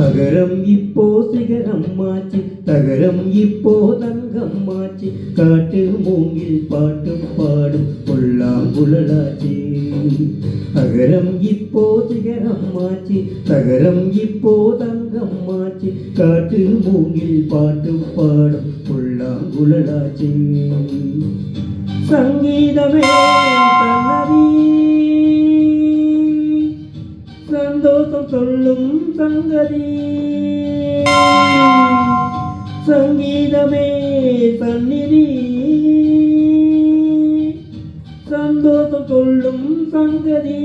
அகரம் இப்போ சிகரம்மாச்சு, தகரம் இப்போ தங்கம்மாச்சு, காட்டு மூங்கில் பாட்டும் பாடும் புல்லாங்குழலாச்சு. அகரம் இப்போ சிகரம்மாச்சு, தகரம் இப்போ தங்கம்மாச்சு, காட்டு மூங்கில் பாட்டும் பாடும் புல்லாங்குழலாச்சு. சங்கீதமே தன்னதி சந்தோஷம் சொல்லும் சங்கதி, சங்கீதமே சந்நிதி சந்தோஷம் சொல்லும் சங்கதி.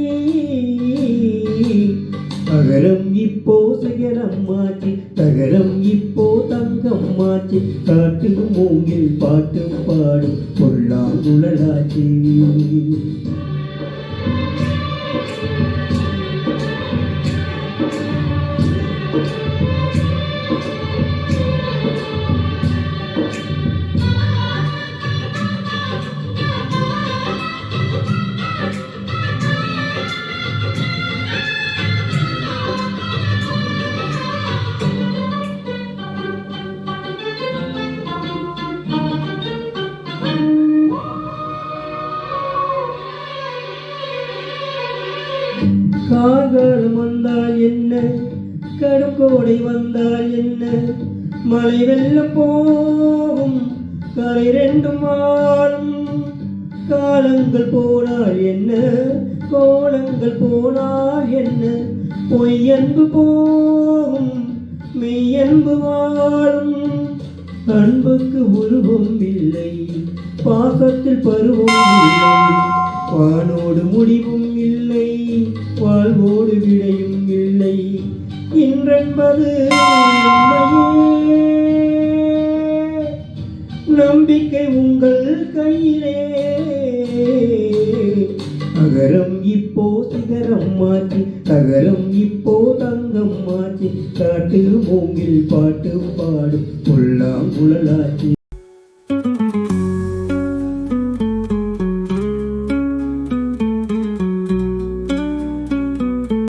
அகரம் இப்போ சிகரம்மாச்சு, தகரம் இப்போ தங்கம்மாச்சு, காட்டு மூங்கில் பாட்டு பாடும் புல்லாங்குழலாச்சு. கார்காலம் வந்தால் என்ன, கடும் கோடை வந்தால் என்ன, மழை வெள்ளம் போகும் கரை ரெண்டும் மாறும். காலங்கள் போனால் என்ன, கோலங்கள் போனால் என்ன, பொய்யன்பு போகும் மெய்யன்பு வாழும். அன்புக்கு உருவம் இல்லை, பாசத்தில் பருவம் இல்லை, வானோடு முடிவும் இல்லை, வாழ்வோடு விடையும் இல்லை. இன்றென்பது நம்பிக்கை உங்கள் கையிலே. அகரம் இப்போ சிகரம்மாச்சு, தகரம் இப்போ தங்கம்மாச்சு, காட்டு மூங்கில் பாட்டு பாடும் புல்லாங்குழலாச்சு.